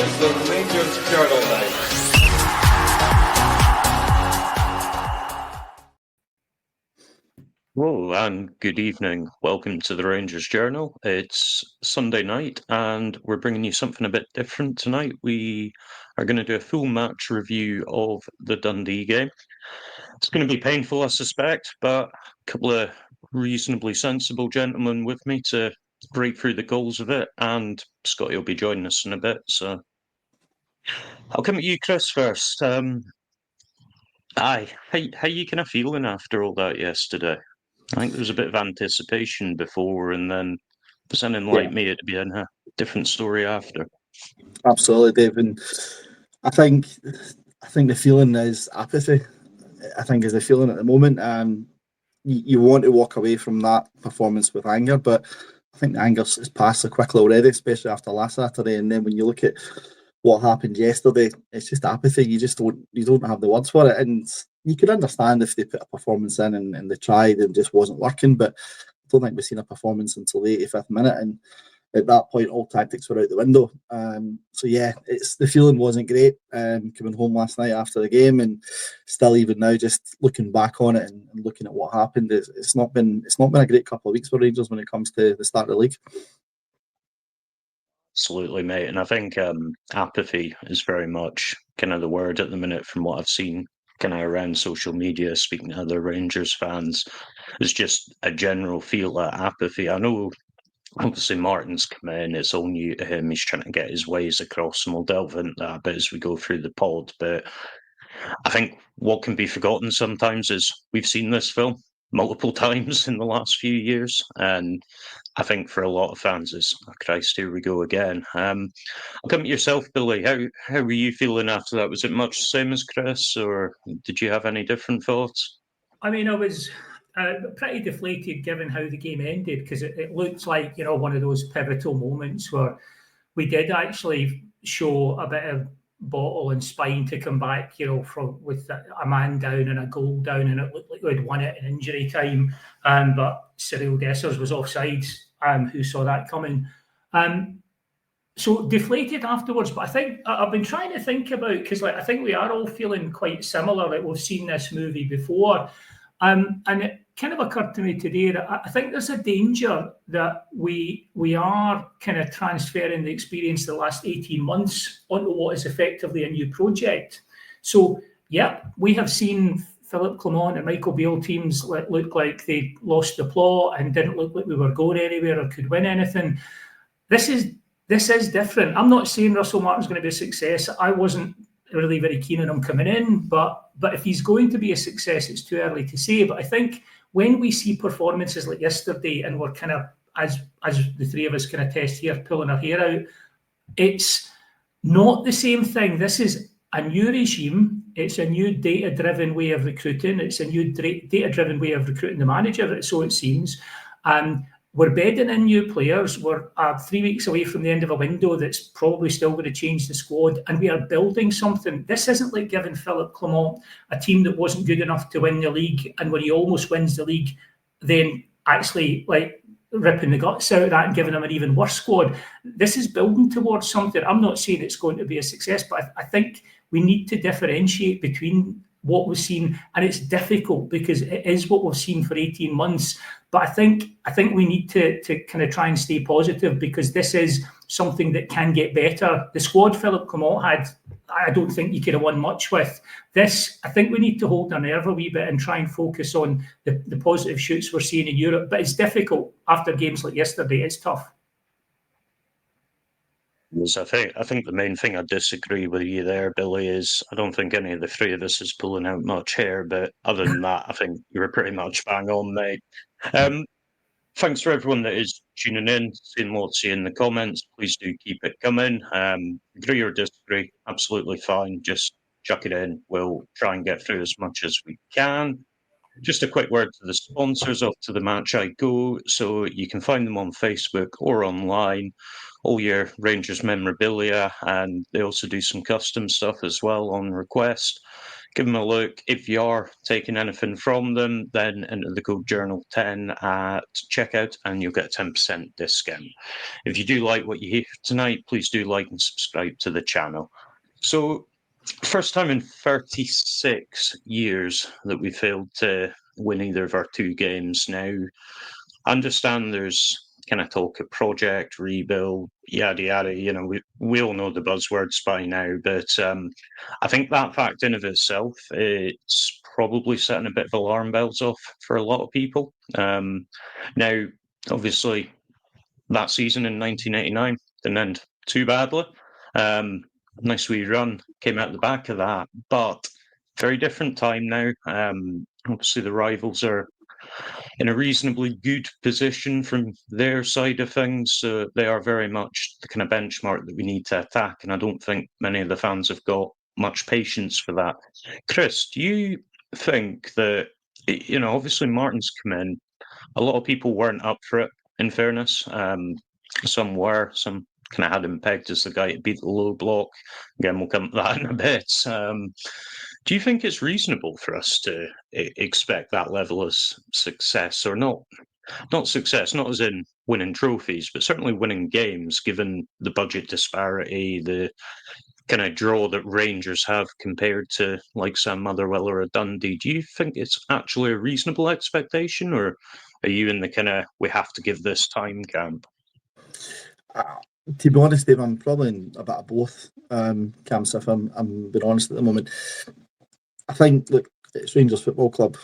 It's the Rangers Journal night. Hello and good evening. Welcome to the Rangers Journal. It's Sunday night and we're bringing you something a bit different tonight. We are going to do a full match review of the Dundee game. It's going to be painful, I suspect, but a couple of reasonably sensible gentlemen with me to break through the goals of it, and Scotty will be joining us in a bit. So I'll come at you, Chris, first. How you kind of feeling after all that yesterday? I think there was a bit of anticipation before, and then for someone Yeah, like me, it'd be a different story after. absolutely, Dave. And I think the feeling is apathy. I think is the feeling at the moment. You want to walk away from that performance with anger, but I think the anger is passed so quickly already, especially after last Saturday. And then when you look at what happened yesterday, it's just apathy. You don't have the words for it, and you could understand if they put a performance in and they tried and it just wasn't working. But I don't think we've seen a performance until the 85th minute, and at that point, all tactics were out the window. So yeah, it's the feeling wasn't great. Coming home last night after the game, and still even now, just looking back on it and looking at what happened, it's not been a great couple of weeks for Rangers when it comes to the start of the league. Absolutely, mate. And I think apathy is very much kind of the word at the minute from what I've seen kind of around social media, speaking to other Rangers fans. It's just a general feel of apathy. I know obviously Martin's come in, it's all new to him, he's trying to get his ways across, and we'll delve into that a bit as we go through the pod. But I think what can be forgotten sometimes is we've seen this film multiple times in the last few years, and I think for a lot of fans, it's oh Christ, here we go again. I'll come to yourself, Billy. How were you feeling after that? Was it much the same as Chris, or did you have any different thoughts? I mean, I was pretty deflated given how the game ended, because it looked like, one of those pivotal moments where we did actually show a bit of bottle and spine to come back, from with a man down and a goal down, and it looked like we'd won it in injury time. But Cyril Dessers was offside. Who saw that coming? So deflated afterwards, but I think I've been trying to think about, because I think we are all feeling quite similar. Like, we've seen this movie before, and it kind of occurred to me today that I think there's a danger that we are kind of transferring the experience of the last 18 months onto what is effectively a new project. So, yeah, we have seen Philippe Clement and Michael Beale teams look like they lost the plot and didn't look like we were going anywhere or could win anything. This is different. I'm not saying Russell Martin's going to be a success. I wasn't really very keen on him coming in, but if he's going to be a success, it's too early to say. But I think when we see performances like yesterday, and we're kind of, as the three of us kind of test here, pulling our hair out, it's not the same thing. This is a new regime. It's a new data-driven way of recruiting. It's a new data-driven way of recruiting the manager, so it seems. We're bedding in new players. We're 3 weeks away from the end of a window that's probably still going to change the squad, and we are building something. This isn't like giving Philippe Clement a team that wasn't good enough to win the league, and when he almost wins the league, then actually ripping the guts out of that and giving him an even worse squad. This is building towards something. I'm not saying it's going to be a success, but I think we need to differentiate between what we've seen, and it's difficult because it is what we've seen for 18 months. But I think we need to kind of try and stay positive, because this is something that can get better. The squad Philippe Clement had, I don't think you could have won much with. This, I think we need to hold our nerve a wee bit and try and focus on the positive shoots we're seeing in Europe. But it's difficult after games like yesterday. It's tough. I think the main thing I disagree with you there, Billy, is I don't think any of the three of us is pulling out much hair, but other than that, I think you're pretty much bang on, mate. Thanks for everyone that is tuning in, seeing what's in the comments. Please do keep it coming. Agree or disagree, absolutely fine. Just chuck it in. We'll try and get through as much as we can. Just a quick word to the sponsors of To The Match I Go. So you can find them on Facebook or online. All your Rangers memorabilia, and they also do some custom stuff as well on request. give them a look. If you are taking anything from them, then enter the code Journal10 at checkout and you'll get a 10% discount. If you do like what you hear tonight, please do like and subscribe to the channel. So, first time in 36 years that we failed to win either of our two games. Now, I understand there's kind of talk of project, rebuild, yada, yada. You know, we all know the buzzwords by now, but I think that fact in of itself, it's probably setting a bit of alarm bells off for a lot of people. Now, obviously, that season in 1989 didn't end too badly. Nice wee run came out the back of that, but very different time now. Obviously, the rivals are in a reasonably good position from their side of things. So they are very much the kind of benchmark that we need to attack. And I don't think many of the fans have got much patience for that. Chris, do you think that, you know, obviously Martin's come in, a lot of people weren't up for it, in fairness. Some were, some kind of had him pegged as the guy to beat the low block. Again, we'll come to that in a bit. Do you think it's reasonable for us to expect that level of success, or not? Not success, not as in winning trophies, but certainly winning games, given the budget disparity, the kind of draw that Rangers have compared to like some Motherwell or a Dundee. Do you think it's actually a reasonable expectation, or are you in the kind of we have to give this time camp? To be honest, Dave, I'm probably in a bit of both camps, if I'm being honest at the moment. I think, look, it's Rangers Football Club.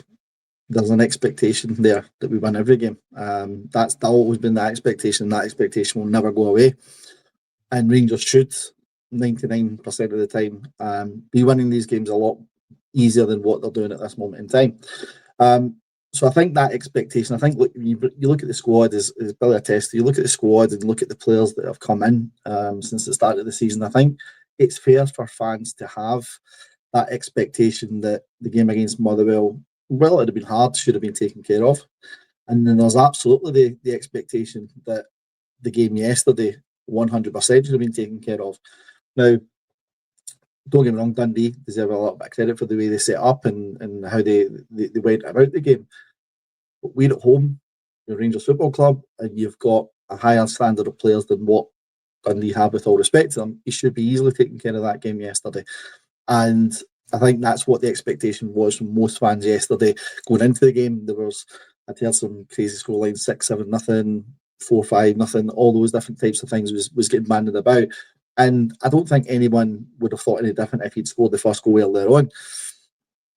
There's an expectation there that we win every game. That's always been the expectation. That expectation will never go away. And Rangers should, 99% of the time, be winning these games a lot easier than what they're doing at this moment in time. So I think that expectation, I think, look, you look at the squad, as Billy attested, you look at the squad and look at the players that have come in since the start of the season, I think it's fair for fans to have that expectation that the game against Motherwell, well, it would have been hard, should have been taken care of. And then there's absolutely the expectation that the game yesterday, 100% should have been taken care of. Now, don't get me wrong, Dundee deserve a lot of credit for the way they set up and how they went about the game. But we're at home, the Rangers Football Club, and you've got a higher standard of players than what Dundee have, with all respect to them. He should be easily taking care of that game yesterday. And I think that's what the expectation was from most fans yesterday. Going into the game, I'd heard some crazy scorelines, 6-7-0, 4-5-0, all those different types of things was getting bandied about. And I don't think anyone would have thought any different if he'd scored the first goal earlier on.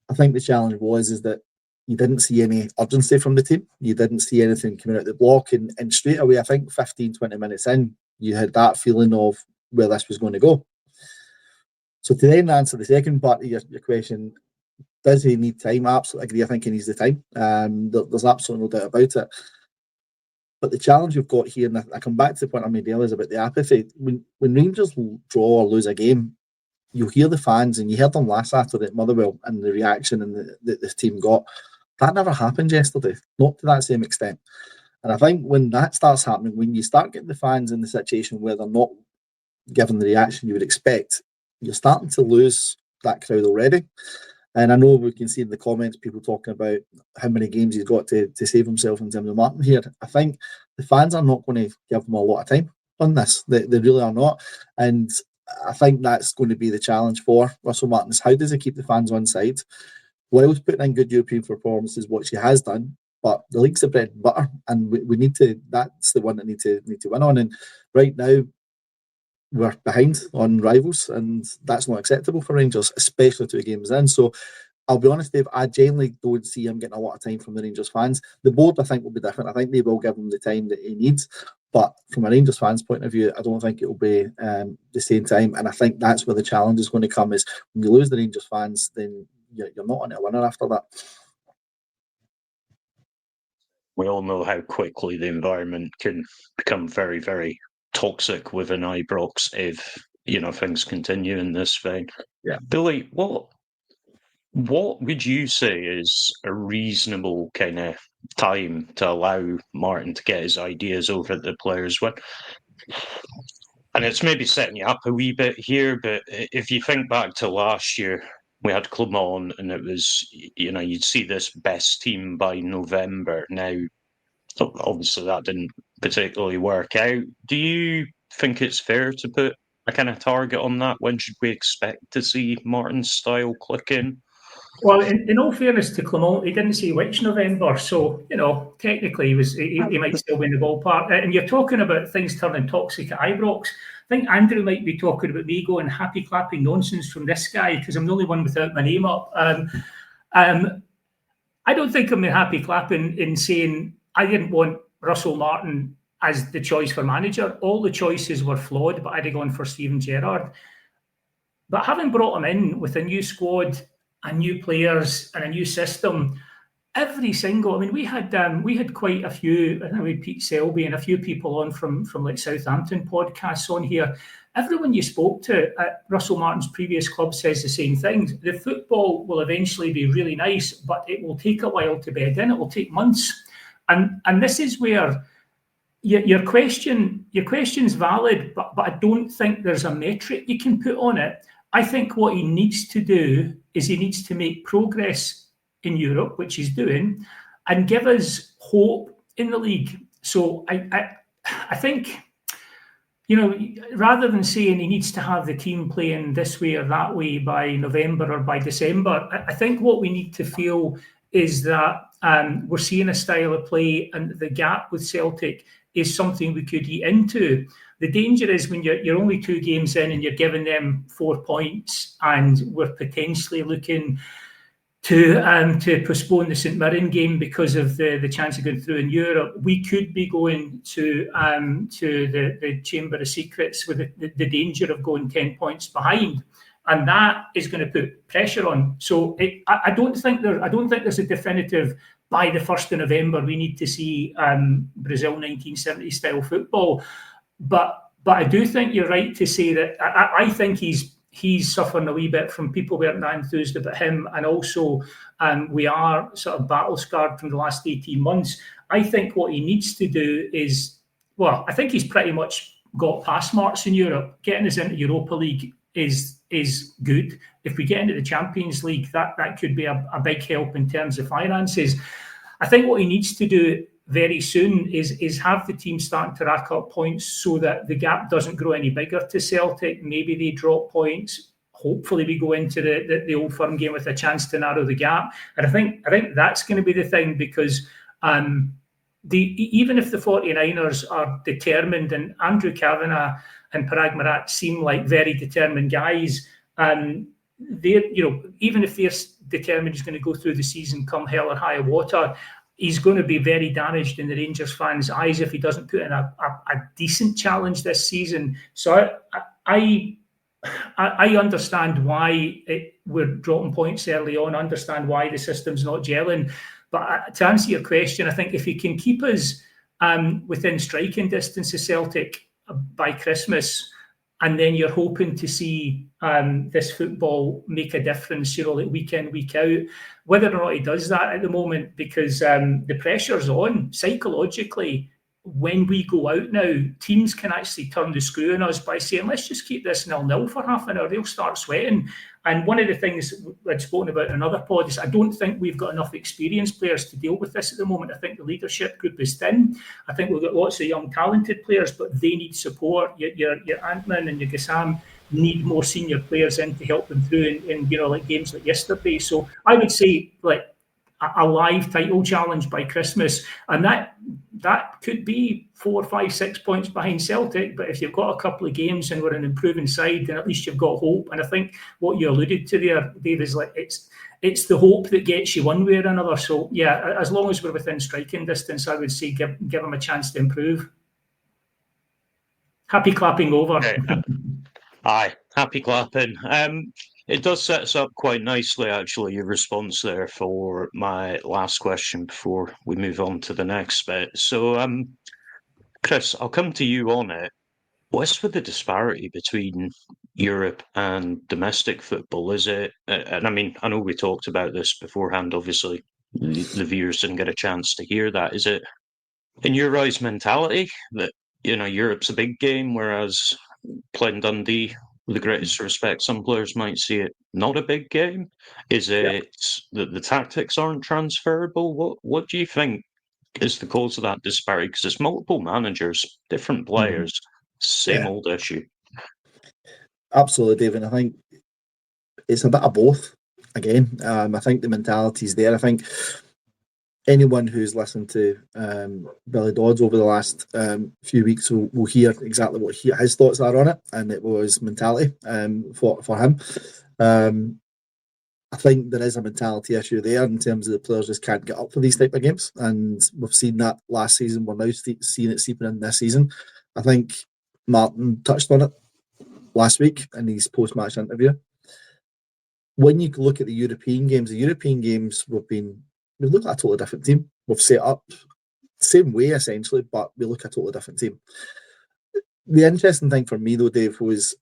I think the challenge is that you didn't see any urgency from the team. You didn't see anything coming out the block. And straight away, I think 15, 20 minutes in, you had that feeling of where this was going to go. So to then answer the second part of your question, does he need time? I absolutely agree. I think he needs the time. There's absolutely no doubt about it. But the challenge we've got here, and I come back to the point I made earlier, is about the apathy. When Rangers draw or lose a game, you'll hear the fans, and you heard them last Saturday at Motherwell and the reaction that the team got. That never happened yesterday, not to that same extent. And I think when that starts happening, when you start getting the fans in the situation where they're not given the reaction you would expect, you're starting to lose that crowd already. And I know we can see in the comments people talking about how many games he's got to save himself in terms of Martin here. I think the fans are not going to give him a lot of time on this. They really are not. And I think that's going to be the challenge for Russell Martin, is how does he keep the fans on side whilst putting in good European performances, which he has done. But the league's the bread and butter, and we need to, that's the one that need to win on. And right now, we're behind on rivals, and that's not acceptable for Rangers, especially 2 games in. So I'll be honest, Dave, I genuinely don't see him getting a lot of time from the Rangers fans. The board, I think, will be different. I think they will give him the time that he needs. But from a Rangers fans' point of view, I don't think it will be the same time. And I think that's where the challenge is going to come, is when you lose the Rangers fans, then you're not on a winner after that. We all know how quickly the environment can become very, very toxic within Ibrox if, you know, things continue in this vein. Yeah. Billy, what would you say is a reasonable kind of time to allow Martin to get his ideas over at the players? And it's maybe setting you up a wee bit here, but if you think back to last year, we had Clement, and it was, you'd see this best team by November. Now, obviously, that didn't particularly work out. Do you think it's fair to put a kind of target on that? When should we expect to see Martin's style click in? Well, in all fairness to Clement, he didn't say which November, so technically he might still win the ballpark. And you're talking about things turning toxic at Ibrox. I think Andrew might be talking about me going happy clapping nonsense from this guy because I'm the only one without my name up. I don't think I'm happy clapping in saying I didn't want Russell Martin as the choice for manager. All the choices were flawed, but I'd have gone for Steven Gerrard. But having brought him in with a new squad and new players and a new system, every single, I mean, we had quite a few, I think we had Pete Selby and a few people on from like Southampton podcasts on here. Everyone you spoke to at Russell Martin's previous club says the same things. The football will eventually be really nice, but it will take a while to bed in. It will take months. And this is where your question's valid, but I don't think there's a metric you can put on it. I think what he needs to do is he needs to make progress in Europe, which he's doing, and give us hope in the league. So I think, rather than saying he needs to have the team playing this way or that way by November or by December, I think what we need to feel is that we're seeing a style of play and the gap with Celtic is something we could eat into. The danger is when you're only 2 games in and you're giving them 4 points and we're potentially looking to postpone the St Mirren game because of the chance of going through in Europe. We could be going to the Chamber of Secrets with the danger of going 10 points behind. And that is going to put pressure on. So I don't think there's a definitive by the 1st of November we need to see Brazil 1970 style football. But I do think you're right to say that I think he's suffering a wee bit from people weren't that enthused about him, and also we are sort of battle scarred from the last 18 months. I think what he needs to do is, well, I think he's pretty much got pass marks in Europe. Getting us into Europa League is good. If we get into the Champions League, that could be a big help in terms of finances. I think what he needs to do very soon is have the team starting to rack up points so that the gap doesn't grow any bigger to Celtic. Maybe they drop points. Hopefully we go into the Old Firm game with a chance to narrow the gap. And I think that's going to be the thing, because even if the 49ers are determined, and Andrew Kavanagh and Parag Marat seem like very determined guys, even if they're determined he's going to go through the season come hell or high water, he's going to be very damaged in the Rangers fans' eyes if he doesn't put in a decent challenge this season. So I understand why we're dropping points early on, understand why the system's not gelling. But to answer your question, I think if he can keep us within striking distance of Celtic by Christmas, and then you're hoping to see this football make a difference, like week in, week out. Whether or not he does that at the moment, because the pressure's on psychologically. When we go out now, teams can actually turn the screw on us by saying, let's just keep this 0-0 for half an hour. They'll start sweating. And one of the things I'd spoken about in another pod is I don't think we've got enough experienced players to deal with this at the moment. I think the leadership group is thin. I think we've got lots of young, talented players, but they need support. Your Antman and your Gassam need more senior players in to help them through in like games like yesterday. So I would say like a live title challenge by Christmas, and that could be 4, 5, 6 points behind Celtic. But if you've got a couple of games and we're an improving side, then at least you've got hope. And I think what you alluded to there, Dave, is like it's the hope that gets you one way or another. So yeah, as long as we're within striking distance, I would say give them a chance to improve. Happy clapping over. Aye, happy clapping. It does set us up quite nicely, actually, your response there for my last question before we move on to the next bit. So, Chris, I'll come to you on it. What's with the disparity between Europe and domestic football? Is it, and I mean, I know we talked about this beforehand, obviously, the viewers didn't get a chance to hear that. Is it, in your eyes, mentality that, Europe's a big game, whereas playing Dundee with the greatest respect, some players might see it not a big game. Is it that the tactics aren't transferable? What do you think is the cause of that disparity? Because it's multiple managers, different players, same Yeah. old issue. Absolutely, David. I think it's a bit of both. Again, I think the mentality's there. I think anyone who's listened to Billy Dodds over the last few weeks will hear exactly what his thoughts are on it, and it was mentality for him. I think there is a mentality issue there in terms of the players just can't get up for these type of games, and we've seen that last season. We're now seeing it seeping in this season. I think Martin touched on it last week in his post-match interview. When you look at the European games we've looked at a totally different team. We've set up the same way essentially, but we look at a totally different team. The interesting thing for me though, Dave, was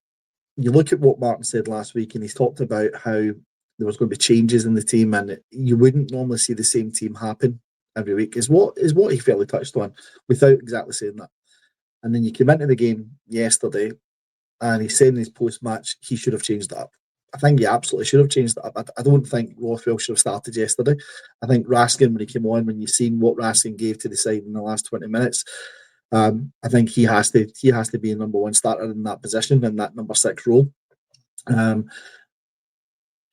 you look at what Martin said last week, and he's talked about how there was going to be changes in the team, and you wouldn't normally see the same team happen every week. Is what he fairly touched on, without exactly saying that. And then you came into the game yesterday, and he said in his post-match he should have changed it up. I think he absolutely should have changed it up. I don't think Rothwell should have started yesterday. I think Raskin, when he came on, when you've seen what Raskin gave to the side in the last 20 minutes, I think he has to be a number one starter in that position, in that number 6 role.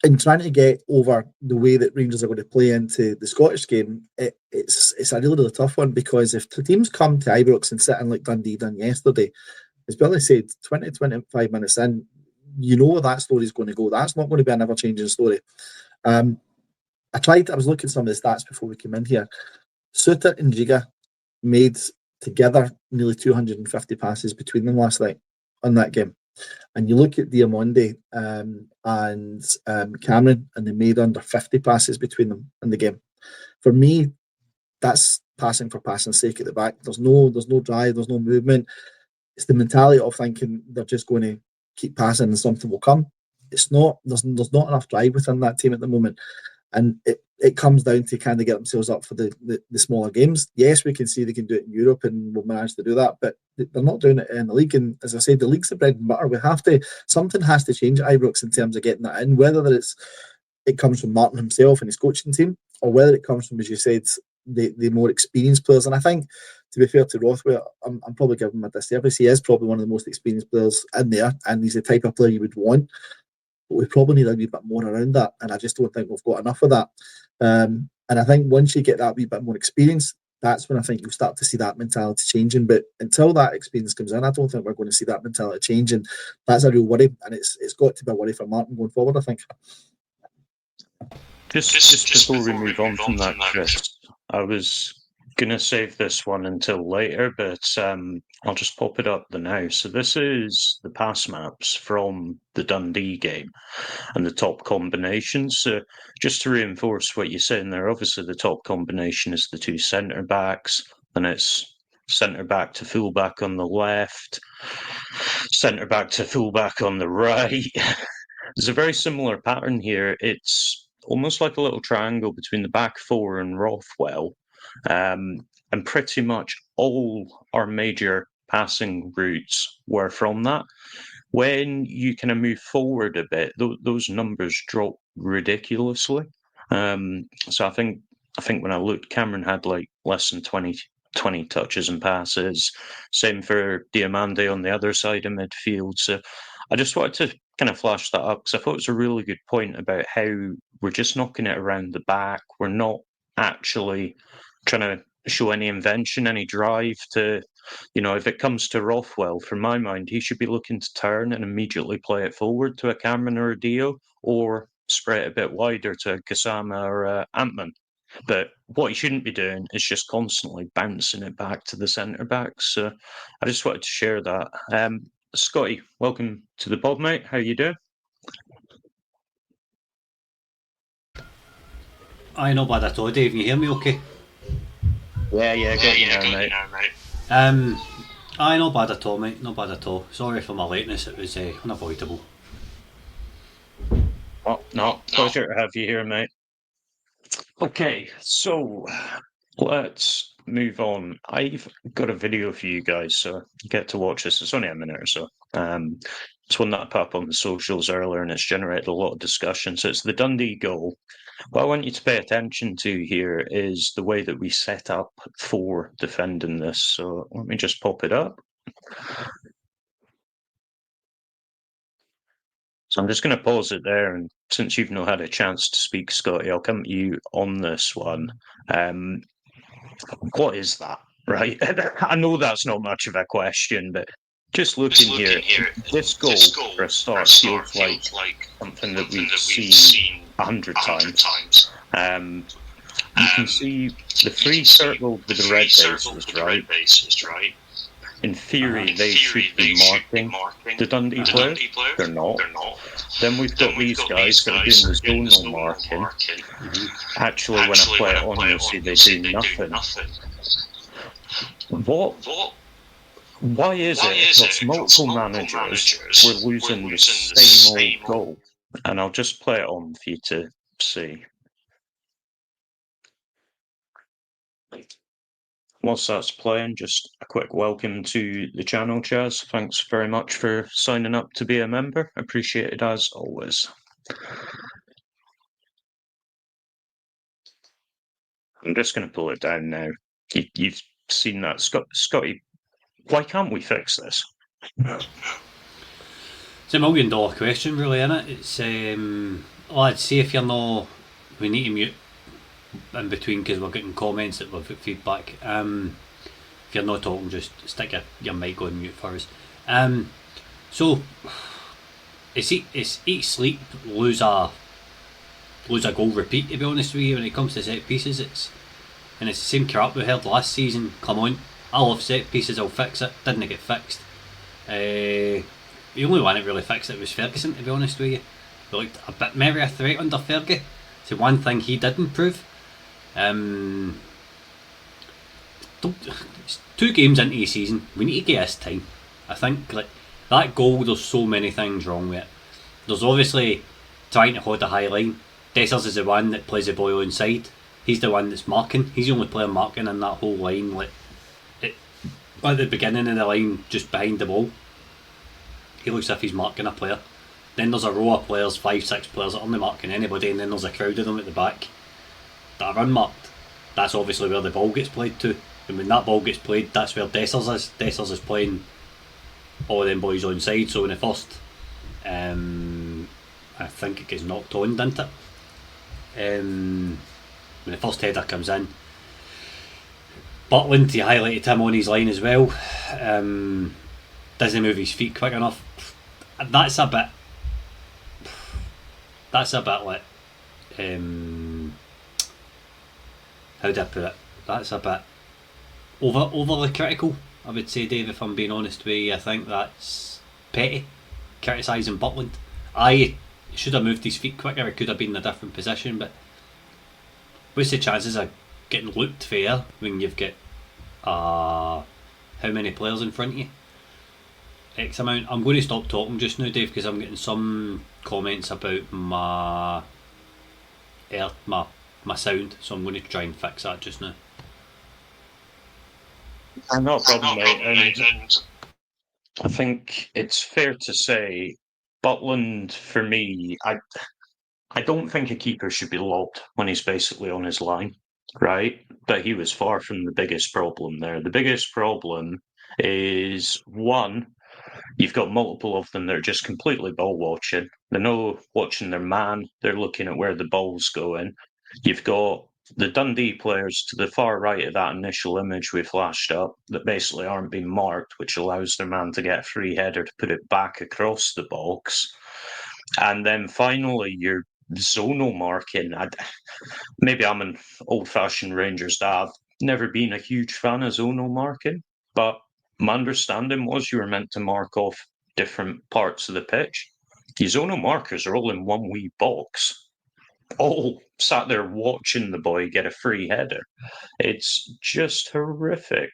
In trying to get over the way that Rangers are going to play into the Scottish game, it's a really tough one, because if the teams come to Ibrox and sit in like Dundee done yesterday, as Billy said, 20-25 minutes in, you know where that story is going to go. That's not going to be an ever-changing story. I was looking at some of the stats before we came in here. Suter and Giga made together nearly 250 passes between them last night on that game. And you look at Diamonde and Cameron, and they made under 50 passes between them in the game. For me, that's passing for passing's sake at the back. There's no drive, there's no movement. It's the mentality of thinking they're just going to keep passing and something will come. It's not. There's not enough drive within that team at the moment, and it comes down to kind of get themselves up for the smaller games. Yes, we can see they can do it in Europe, and we'll manage to do that, but they're not doing it in the league. And as I said, the league's the bread and butter. Something has to change at Ibrox in terms of getting that in, whether it comes from Martin himself and his coaching team, or whether it comes from, as you said, the more experienced players. And I think, to be fair to Rothwell, I'm probably giving him a disservice. He is probably one of the most experienced players in there, and he's the type of player you would want. But we probably need a wee bit more around that, and I just don't think we've got enough of that. And I think once you get that wee bit more experience, that's when I think you'll start to see that mentality changing. But until that experience comes in, I don't think we're going to see that mentality change, and that's a real worry. And it's got to be a worry for Martin going forward, I think. Just before we move on from that, Chris, I was going to save this one until later, but I'll just pop it up now. So this is the pass maps from the Dundee game and the top combinations. So just to reinforce what you're saying there, obviously the top combination is the 2 centre-backs, and it's centre-back to full-back on the left, centre-back to full-back on the right. There's a very similar pattern here. It's almost like a little triangle between the back 4 and Rothwell. And pretty much all our major passing routes were from that. When you kind of move forward a bit, those numbers drop ridiculously. So I think when I looked, Cameron had like less than 20 touches and passes. Same for Diamande on the other side of midfield. So I just wanted to kind of flash that up, because I thought it was a really good point about how we're just knocking it around the back. We're not actually trying to show any invention, any drive to, if it comes to Rothwell, from my mind, he should be looking to turn and immediately play it forward to a Cameron or a Dio, or spread it a bit wider to a Kasama or Antman. But what he shouldn't be doing is just constantly bouncing it back to the centre-backs. So I just wanted to share that. Scotty, welcome to the pod, mate. How you doing? Aye, not bad at all, Dave. Can you hear me okay? Yeah, got you now, mate. Aye, not bad at all, mate. Not bad at all. Sorry for my lateness, it was unavoidable. Oh, no, pleasure to have you here, mate. Okay, so let's move on. I've got a video for you guys, so you get to watch this. It's only a minute or so. It's one that I put up on the socials earlier, and it's generated a lot of discussion. So it's the Dundee goal. What I want you to pay attention to here is the way that we set up for defending this. So let me just pop it up. So I'm just going to pause it there, and since you've not had a chance to speak, Scotty, I'll come to you on this one. What is that, right? I know that's not much of a question, but just looking here, this goal for a start feels like something that we've seen 100 times. You can see the free circle with the red bases, right? In theory, they should be marking the Dundee players. They're not. Then we've got these guys that are doing the zonal marking. Actually, when I play it on, you'll see they do nothing. Why is it across multiple managers we're losing the same old goal? And I'll just play it on for you to see. Whilst that's playing, just a quick welcome to the channel, Chaz. Thanks very much for signing up to be a member. Appreciate it as always. I'm just going to pull it down now. You've seen that. Scotty, why can't we fix this? It's a $1 million question, really, isn't it? It's, I'd say if you're not, we need to mute in between because we're getting comments that we've got feedback. If you're not talking, just stick your mic on mute for us. So it's eat, sleep, lose a goal, repeat. To be honest with you, when it comes to set pieces, it's the same crap we heard last season. Come on, I'll have set pieces, I'll fix it. Didn't get fixed. The only one that really fixed it was Ferguson. To be honest with you, we looked a bit maybe a threat under Fergie. It's the one thing he did improve. It's 2 games into the season. We need to give us time. I think like that goal, there's so many things wrong with it. There's obviously trying to hold a high line. Dessers is the one that plays the ball inside. He's the one that's marking. He's the only player marking in that whole line. Like at the beginning of the line, just behind the ball, he looks as if he's marking a player. Then there's a row of players, 5-6 players that aren't marking anybody, and then there's a crowd of them at the back that are unmarked. That's obviously where the ball gets played to. And when that ball gets played, that's where Dessers is. Dessers is playing all of them boys on side. So in the first, I think it gets knocked on, didn't it? When the first header comes in, Butland, you highlighted him on his line as well. Doesn't move his feet quick enough. That's a bit like, how do I put it? That's a bit overly critical, I would say, Dave, if I'm being honest with you. I think that's petty, criticising Butland. I should have moved his feet quicker, it could have been in a different position, but what's the chances of getting looked fair when you've got how many players in front of you? X amount. I'm going to stop talking just now, Dave, because I'm getting some comments about my sound, so I'm going to try and fix that just now. No problem, mate. And I think it's fair to say, Butland, for me, I don't think a keeper should be lobbed when he's basically on his line, right? But he was far from the biggest problem there. The biggest problem is, one, you've got multiple of them that are just completely ball watching. They're not watching their man, they're looking at where the ball's going. You've got the Dundee players to the far right of that initial image we flashed up that basically aren't being marked, which allows their man to get a free header to put it back across the box. And then finally, your zonal marking. Maybe I'm an old-fashioned Rangers dad. Never been a huge fan of zonal marking, but my understanding was you were meant to mark off different parts of the pitch. The zonal markers are all in one wee box, all sat there watching the boy get a free header. It's just horrific.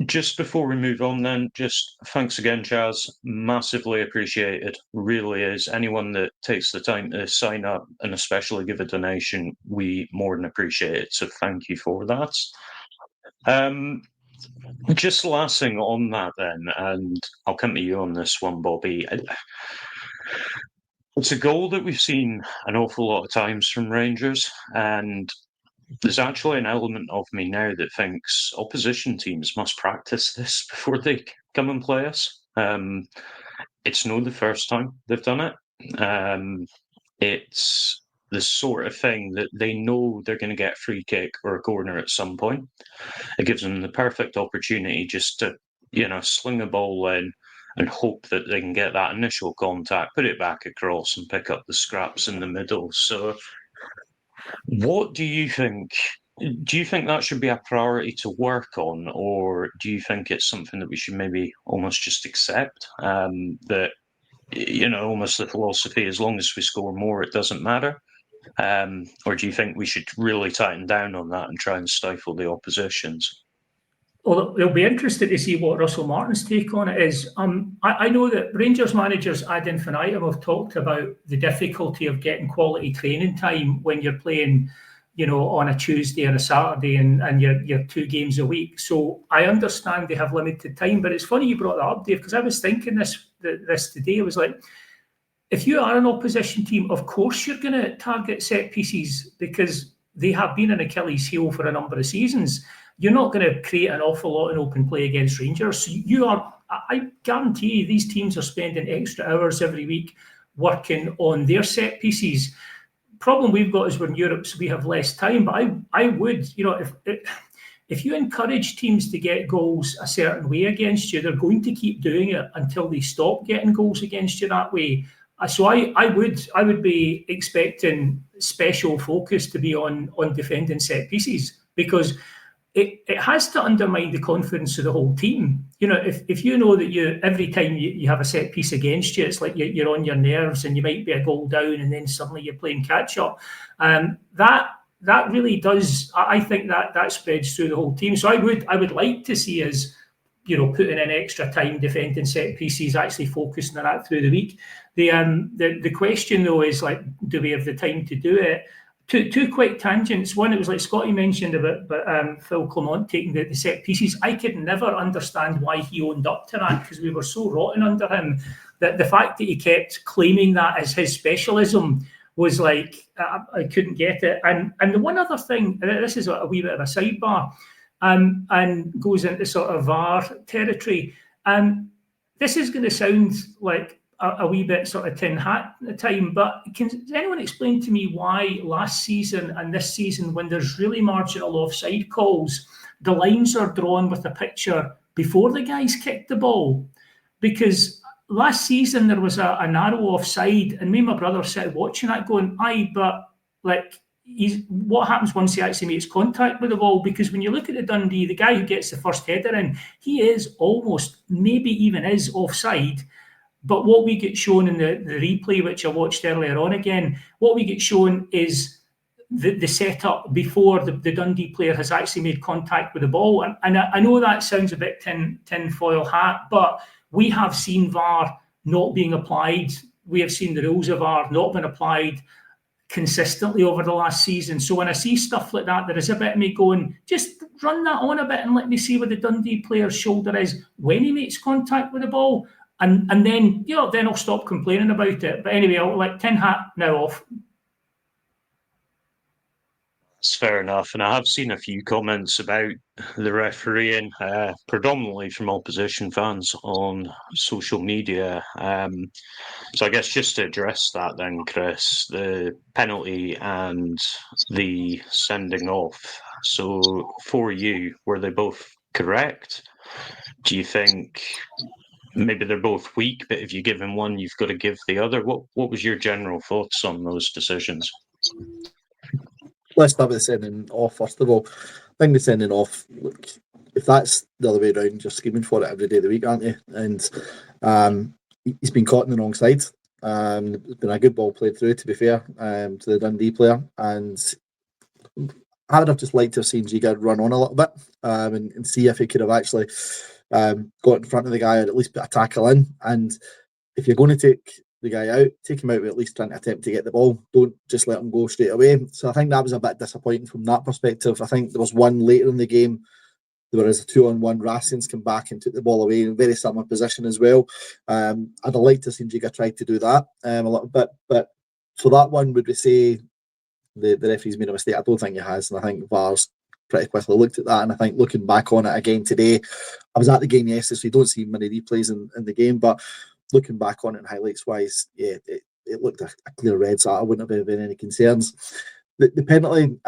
Just before we move on then, just thanks again, Chaz. Massively appreciated. Really is. Anyone that takes the time to sign up and especially give a donation, we more than appreciate it. So thank you for that. Just last thing on that then, and I'll come to you on this one, Bobby. It's a goal that we've seen an awful lot of times from Rangers, and there's actually an element of me now that thinks opposition teams must practice this before they come and play us. It's not the first time they've done it. It's the sort of thing that they know they're going to get a free kick or a corner at some point. It gives them the perfect opportunity just to, sling a ball in and hope that they can get that initial contact, put it back across and pick up the scraps in the middle. So what do you think? Do you think that should be a priority to work on, or do you think it's something that we should maybe almost just accept? That, almost the philosophy, as long as we score more, it doesn't matter? Or do you think we should really tighten down on that and try and stifle the oppositions? Well, it'll be interesting to see what Russell Martin's take on it is. I know that Rangers managers ad infinitum have talked about the difficulty of getting quality training time when you're playing, on a Tuesday or a Saturday and you're 2 games a week. So I understand they have limited time, but it's funny you brought that up, Dave, because I was thinking this today. I was like, if you are an opposition team, of course you're going to target set pieces because they have been an Achilles heel for a number of seasons. You're not going to create an awful lot in open play against Rangers. So I guarantee you, these teams are spending extra hours every week working on their set pieces. Problem we've got is we're in Europe, so we have less time. But I would, if you encourage teams to get goals a certain way against you, they're going to keep doing it until they stop getting goals against you that way. So I would be expecting special focus to be on defending set pieces, because it has to undermine the confidence of the whole team. If you know that every time you have a set piece against you, it's like you're on your nerves and you might be a goal down and then suddenly you're playing catch up. That really does. I think that spreads through the whole team. So I would like to see us, putting in extra time defending set pieces, actually focusing on that through the week. The question though is, like, do we have the time to do it? Two quick tangents. One, it was like Scotty mentioned about Phil Clement taking the set pieces. I could never understand why he owned up to that, because we were so rotten under him that the fact that he kept claiming that as his specialism was like, I couldn't get it. And the one other thing, this is a wee bit of a sidebar, and goes into sort of VAR territory. This is going to sound like a wee bit sort of tin hat time, but does anyone explain to me why last season and this season, when there's really marginal offside calls, the lines are drawn with a picture before the guys kick the ball? Because last season there was a narrow offside, and me and my brother started watching that going, aye, but like, what happens once he actually makes contact with the ball? Because when you look at the Dundee, the guy who gets the first header in, he is almost, maybe even is offside. But what we get shown in the replay, which I watched earlier on again, what we get shown is the setup before the Dundee player has actually made contact with the ball. And I know that sounds a bit tinfoil hat, but we have seen VAR not being applied. We have seen the rules of VAR not being applied consistently over the last season. So when I see stuff like that, there is a bit of me going, just run that on a bit and let me see where the Dundee player's shoulder is when he makes contact with the ball. And then, then I'll stop complaining about it. But anyway, I'll let tin hat now off. It's fair enough. And I have seen a few comments about the refereeing, predominantly from opposition fans on social media. So I guess just to address that then, Chris, the penalty and the sending off. So for you, were they both correct? Do you think maybe they're both weak, but if you give him one, you've got to give the other? What was your general thoughts on those decisions? Let's start with the sending off, first of all. I think the sending off, look, if that's the other way around, you're screaming for it every day of the week, aren't you? And he's been caught on the wrong side. It's been a good ball played through, to be fair, to the Dundee player. And I would have just liked to have seen Giga run on a little bit and see if he could have actually got in front of the guy or at least put a tackle in. And if you're going to take the guy out, take him out with at least trying to attempt to get the ball. Don't just let him go straight away. So I think that was a bit disappointing from that perspective. I think there was one later in the game Whereas a 2-on-1, Racing's come back and took the ball away in a very similar position as well. I'd have liked to see Jiga try to do that a little bit, but for that one, would we say the referee's made a mistake? I don't think he has, and I think VAR's pretty quickly looked at that, and I think looking back on it again today, I was at the game yesterday, so you don't see many replays in the game, but looking back on it and highlights wise, yeah, it looked a clear red, so I wouldn't have been any concerns. The penalty,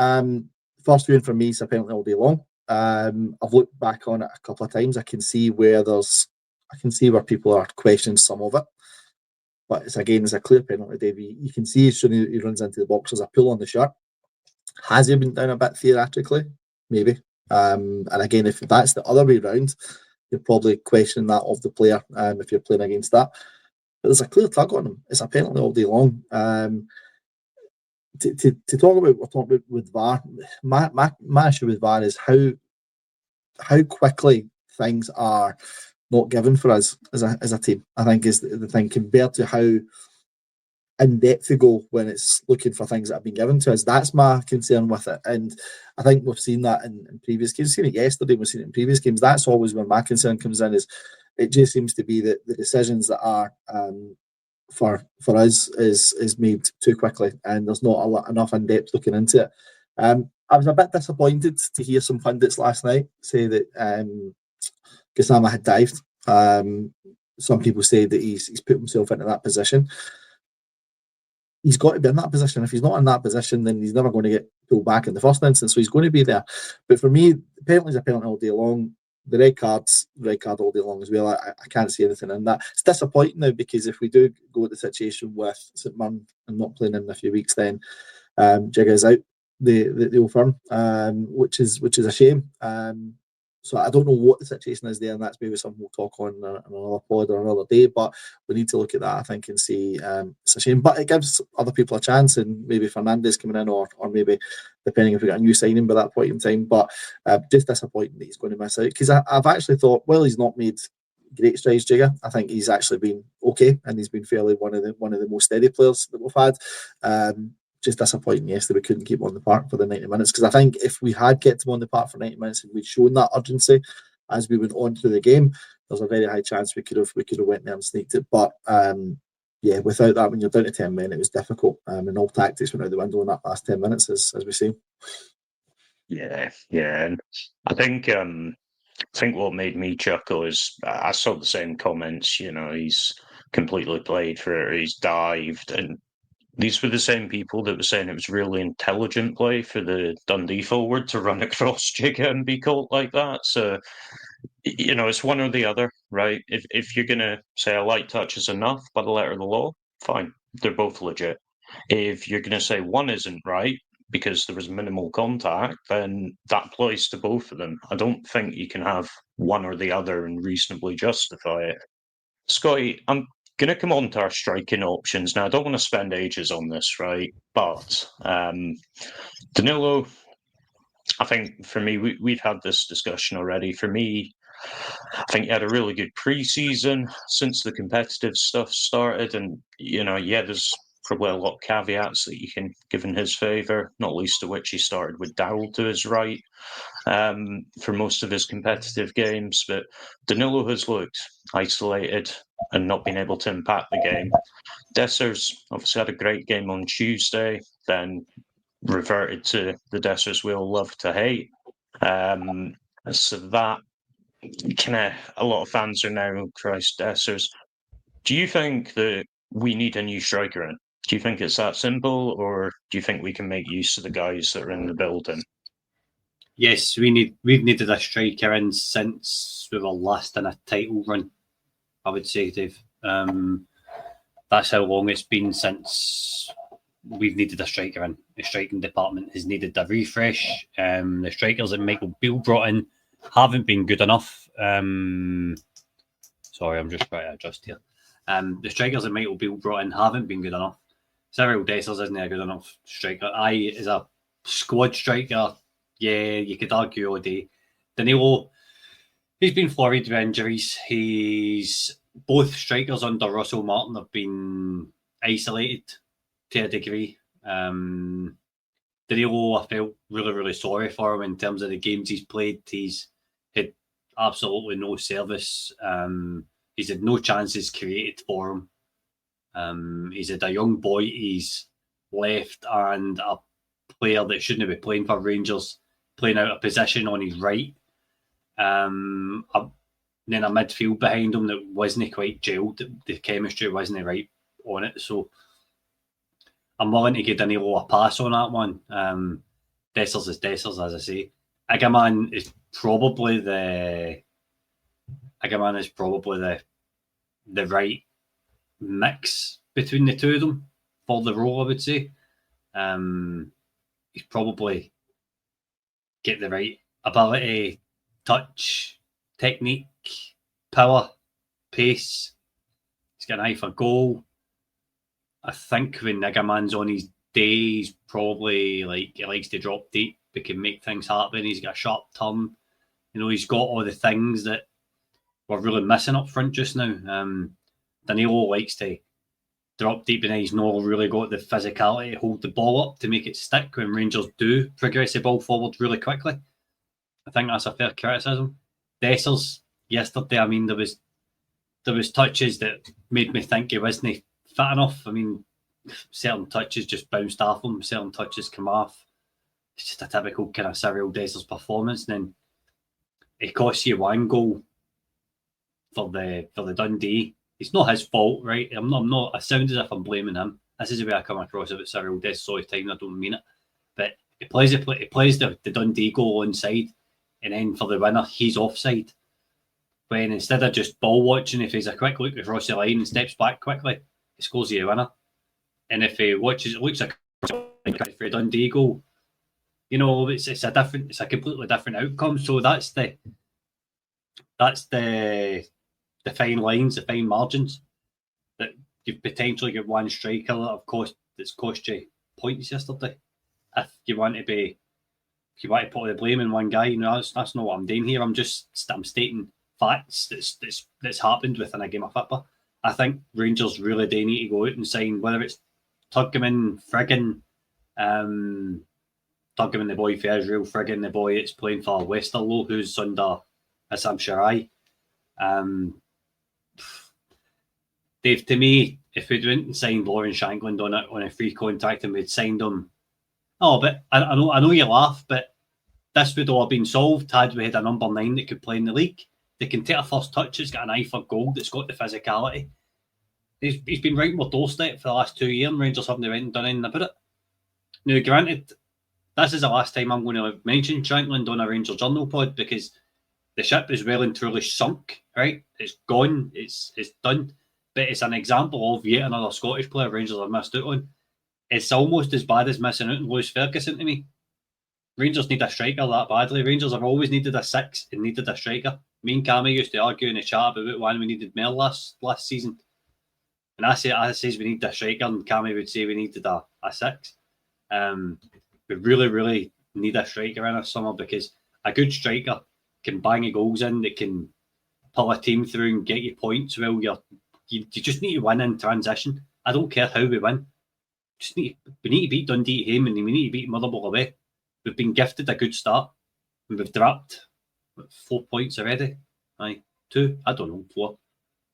first viewing for me is a penalty all day long. I've looked back on it a couple of times. I can see where people are questioning some of it, but it's a clear penalty, Dave. You can see as soon as he runs into the box, there's a pull on the shirt. Has he been down a bit theoretically? Maybe. And again, if that's the other way around, you're probably questioning that of the player if you're playing against that. But there's a clear tug on him. It's a penalty all day long. To talk about what we're talking about with VAR, my issue with VAR is how quickly things are not given for us as a team. I think is the thing, compared to how in depth we go when it's looking for things that have been given to us. That's my concern with it, and I think we've seen that in previous games. We've seen it yesterday, we've seen it in previous games. That's always where my concern comes in. Is it just seems to be that the decisions that are for us is made too quickly, and there's not enough in depth looking into it. I was a bit disappointed to hear some pundits last night say that Gassama had dived. Some people say that he's put himself into that position. He's got to be in that position. If he's not in that position, then he's never going to get pulled back in the first instance. So he's going to be there. But for me, the penalty's a penalty all day long. The red card all day long as well. I can't see anything in that. It's disappointing now, because if we do go to the situation with St Mirren and not playing in a few weeks, then Jigga's out the old firm, which is a shame. So I don't know what the situation is there, and that's maybe something we'll talk on another pod or another day. But we need to look at that, I think, and see. It's a shame, but it gives other people a chance, and maybe Fernandez coming in, or maybe depending if we got a new signing by that point in time. But just disappointing that he's going to miss out, because I've actually thought, well, he's not made great strides, Jigga. I think he's actually been okay, and he's been fairly one of the most steady players that we've had. Just disappointing yesterday we couldn't keep him on the park for the 90 minutes, because I think if we had kept him on the park for 90 minutes and we'd shown that urgency as we went on through the game, there's a very high chance we could have went there and sneaked it. But without that, when you're down to 10 men, it was difficult, and all tactics went out the window in that last 10 minutes, as we see. Yeah, and I think what made me chuckle is I saw the same comments. He's completely played for it, he's dived, and these were the same people that were saying it was really intelligent play for the Dundee forward to run across Jigga and be caught like that. So, it's one or the other, right? If you're going to say a light touch is enough by the letter of the law, fine. They're both legit. If you're going to say one isn't right because there was minimal contact, then that applies to both of them. I don't think you can have one or the other and reasonably justify it. Scotty, I'm going to come on to our striking options now. I don't want to spend ages on this, right? But Danilo, I think for me, we've had this discussion already. For me, I think he had a really good pre-season since the competitive stuff started. And, there's probably a lot of caveats that you can give in his favour, not least of which he started with Dowell to his right for most of his competitive games. But Danilo has looked isolated and not been able to impact the game. Dessers obviously had a great game on Tuesday, then reverted to the Dessers we all love to hate. So that a lot of fans are now Christ Dessers. Do you think that we need a new striker in? Do you think it's that simple, or do you think we can make use of the guys that are in the building? Yes, we've needed a striker in since we were last in a title run, I would say, Dave. That's how long it's been since we've needed a striker in. The striking department has needed a refresh. The strikers that Michael Beale brought in haven't been good enough. Sorry, I'm just trying to adjust here. The strikers that Michael Beale brought in haven't been good enough. Cyril Dessers isn't a good enough striker. Is a squad striker. Yeah, you could argue all day. Danilo, he's been flurried with injuries. Both strikers under Russell Martin have been isolated to a degree. Danilo, I felt really, really sorry for him in terms of the games he's played. His absolutely no service. He's had no chances created for him. He's had a young boy he's left, and a player that shouldn't be playing for Rangers playing out of position on his right. Then a midfield behind him that wasn't quite gelled. The chemistry wasn't right on it. So I'm willing to give Danilo a pass on that one. Dessers is Dessers, as I say. Agaman is probably the right mix between the two of them for the role, I would say. He's probably get the right ability, touch, technique, power, pace. He's got an eye for goal. I think when Niggerman's on his day, he's probably he likes to drop deep. He can make things happen. He's got a sharp turn. He's got all the things that we're really missing up front just now. Danilo likes to drop deep, and he's not really got the physicality to hold the ball up to make it stick when Rangers do progress the ball forward really quickly. I think that's a fair criticism. Dessers, yesterday, there was touches that made me think he wasn't fit enough. Certain touches just bounced off him, certain touches come off. It's just a typical kind of Cyril Dessers performance. And then it costs you one goal for the Dundee. It's not his fault, right? I'm not. I sound as if I'm blaming him. This is the way I come across about Cyril Dessers all the time. I don't mean it, but he plays the Dundee goal onside, and then for the winner, he's offside. When instead of just ball watching, if he's a quick look across the line and steps back quickly, he scores the winner. And if he watches, it looks like for a Dundee goal, it's a completely different outcome. So that's the fine lines, the fine margins that you've potentially got one striker that's cost you points yesterday. If you want to put the blame in one guy, that's not what I'm doing here. I'm stating facts that's happened within a game of football. I think Rangers really do need to go out and sign, whether it's Tuggeman, Friggin, Tuggeman the boy for Israel, Friggin the boy that's playing for Westerlo, who's under Assam Sharai. Dave, to me, if we'd went and signed Lauren Shankland on a free contract and we'd signed him, but I know you laugh, but this would all have been solved had we had a number 9 that could play in the league. They can take a first touch, it's got an eye for goal, that's got the physicality. He's been right on my doorstep for the last 2 years, and Rangers haven't went and done anything about it. Now, granted, this is the last time I'm going to mention Shankland on a Rangers Journal pod, because the ship is well and truly sunk, right? It's gone, it's done. But it's an example of yet another Scottish player Rangers have missed out on. It's almost as bad as missing out on Lewis Ferguson to me. Rangers need a striker that badly. Rangers have always needed a 6 and needed a striker. Me and Cammy used to argue in the chat about when we needed Mel last season. And I says we need a striker, and Cammy would say we needed a 6. We really, really need a striker in this summer, because a good striker can bang your goals in, that can pull a team through and get you points. Well, you just need to win in transition. I don't care how we win. We need to beat Dundee at home, and we need to beat Motherwell away. We've been gifted a good start, and we've dropped 4 points already. 2, I don't know, 4.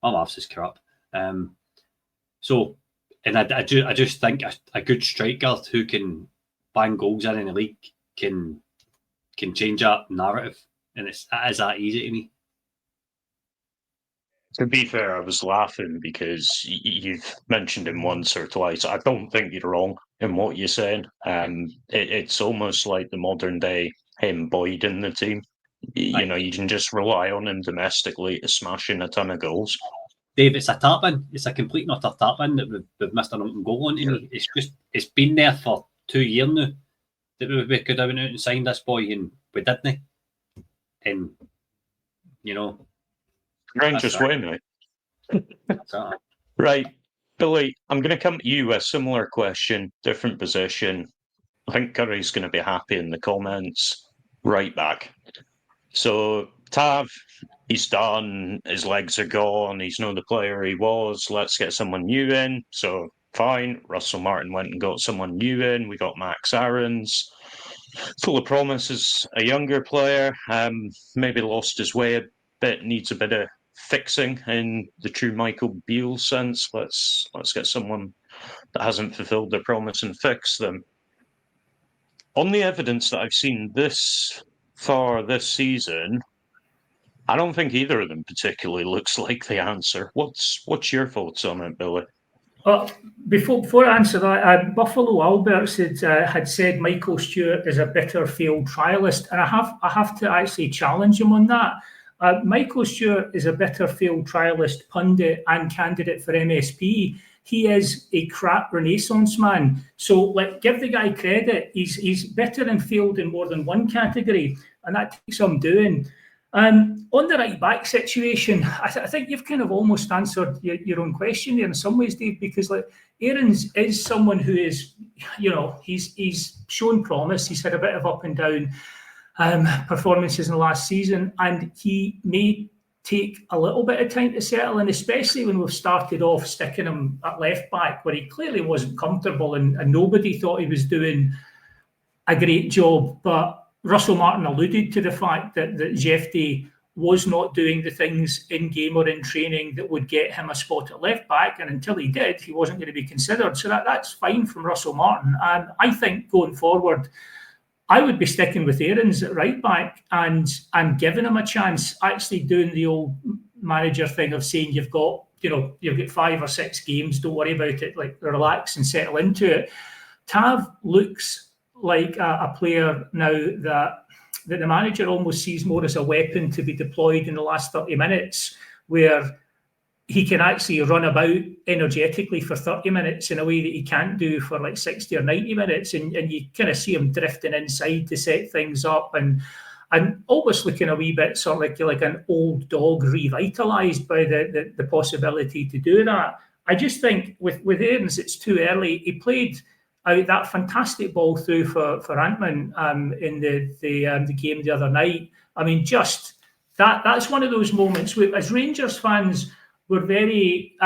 My maths is crap. So, and I just think a good striker who can bang goals in the league can change that narrative, and it is that easy to me. To be fair, I was laughing because you've mentioned him once or twice. I don't think you're wrong in what you're saying. It's almost like the modern day him Boyd in the team. You can just rely on him domestically to smash in a ton of goals. Dave, it's a tap-in. It's a complete and utter tap-in that we've missed an open goal on to me. It's been there for 2 years now that we could have went out and signed this boy, and we didn't. And, Rangers win, right? Right. Billy, I'm going to come to you with a similar question, different position. I think Curry's going to be happy in the comments. Right back. So, Tav, he's done. His legs are gone. He's not the player he was. Let's get someone new in. So, fine. Russell Martin went and got someone new in. We got Max Aarons. Full of promise as a younger player. Maybe lost his way a bit needs a bit of fixing in the true Michael Beale sense. Let's get someone that hasn't fulfilled their promise and fix them. On the evidence that I've seen this far this season, I don't think either of them particularly looks like the answer. What's your thoughts on it, Billy? Well, before I answer that, Buffalo Alberts had said Michael Stewart is a bitter failed trialist, and I have to actually challenge him on that. Michael Stewart is a bitter failed trialist, pundit, and candidate for MSP. He is a crap Renaissance man. So, give the guy credit. He's bitter and failed in more than one category, and that takes some doing. On the right back situation, I think you've kind of almost answered your own question there in some ways, Dave, because Aarons is someone who is, he's shown promise. He's had a bit of up and down performances in the last season, and he may take a little bit of time to settle in, especially when we've started off sticking him at left back, where he clearly wasn't comfortable and nobody thought he was doing a great job. But Russell Martin alluded to the fact that Jefty was not doing the things in game or in training that would get him a spot at left back, and until he did, he wasn't going to be considered. So that's fine from Russell Martin. And I think going forward, I would be sticking with Aarons at right back and giving him a chance, actually doing the old manager thing of saying you've got 5 or 6 games, don't worry about it, relax and settle into it. Tav looks like a player now that the manager almost sees more as a weapon to be deployed in the last 30 minutes, where he can actually run about energetically for 30 minutes in a way that he can't do for 60 or 90 minutes. And you kind of see him drifting inside to set things up and almost looking a wee bit sort of like an old dog revitalised by the possibility to do that. I just think with Aarons, it's too early. He played out that fantastic ball through for Antman in the game the other night. I mean, just that's one of those moments where, as Rangers fans, we're very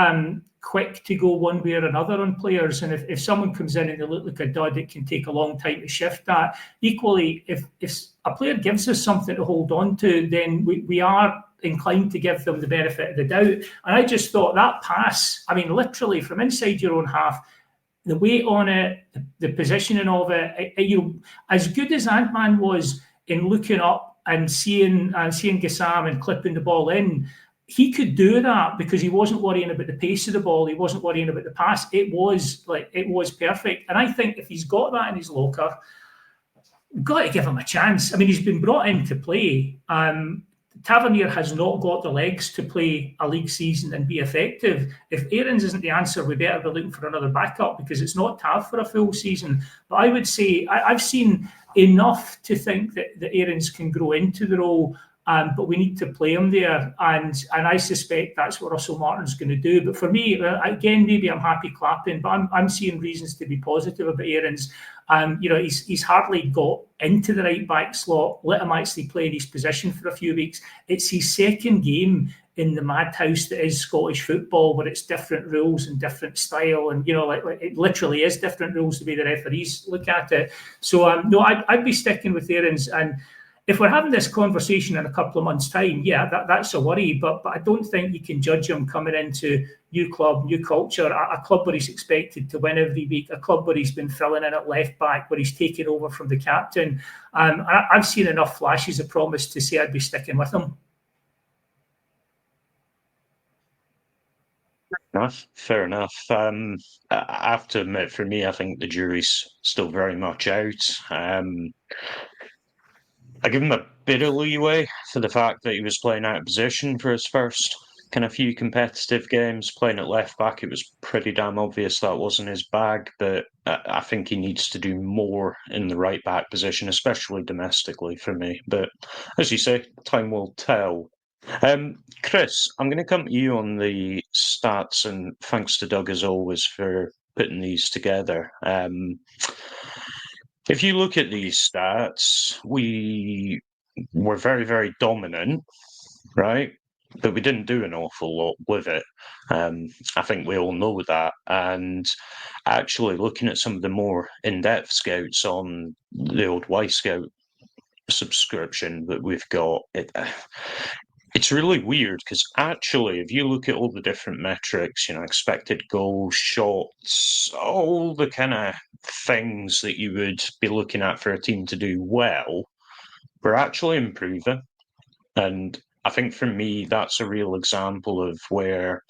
quick to go one way or another on players. And if someone comes in and they look like a dud, it can take a long time to shift that. Equally, if a player gives us something to hold on to, then we are inclined to give them the benefit of the doubt. And I just thought that pass, I mean, literally from inside your own half, the weight on it, the positioning of it, as good as Ant-Man was in looking up and seeing Gassam and clipping the ball in, he could do that because he wasn't worrying about the pace of the ball. He wasn't worrying about the pass. It was perfect. And I think if he's got that in his locker, we've got to give him a chance. I mean, he's been brought in to play. Tavernier has not got the legs to play a league season and be effective. If Aarons isn't the answer, we better be looking for another backup because it's not Tav for a full season. But I would say I've seen enough to think that Aarons can grow into the role. But we need to play him there, and I suspect that's what Russell Martin's going to do. But for me, again, maybe I'm happy clapping, but I'm seeing reasons to be positive about Aarons. He's hardly got into the right back slot. Let him actually play in his position for a few weeks. It's his second game in the madhouse that is Scottish football, where it's different rules and different style, and it literally is different rules the way the referees look at it. So no, I'd be sticking with Aarons. And if we're having this conversation in a couple of months' time, yeah, that's a worry. But I don't think you can judge him coming into new club, new culture, a club where he's expected to win every week, a club where he's been filling in at left back, where he's taken over from the captain. I've seen enough flashes of promise to say I'd be sticking with him. Fair enough. I have to admit, for me, I think the jury's still very much out. I give him a bit of leeway for the fact that he was playing out of position for his first kind of few competitive games. Playing at left back, it was pretty damn obvious that wasn't his bag, but I think he needs to do more in the right back position, especially domestically for me. But as you say, time will tell. Chris, I'm going to come to you on the stats, and thanks to Doug as always for putting these together. If you look at these stats, we were very, very dominant, right? But we didn't do an awful lot with it. I think we all know that. And actually looking at some of the more in-depth scouts on the old Y Scout subscription that we've got, It's really weird because actually, if you look at all the different metrics, expected goals, shots, all the kind of things that you would be looking at for a team to do well, we're actually improving. And I think for me, that's a real example of where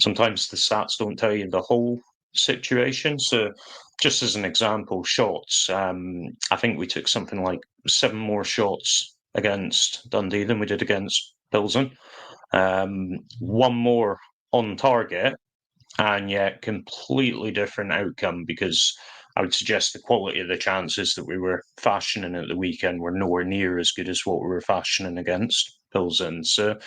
sometimes the stats don't tell you the whole situation. So, just as an example, shots, I think we took something like 7 more shots against Dundee than we did against Pilsen. 1 more on target, and yet completely different outcome, because I would suggest the quality of the chances that we were fashioning at the weekend were nowhere near as good as what we were fashioning against Pilsen. So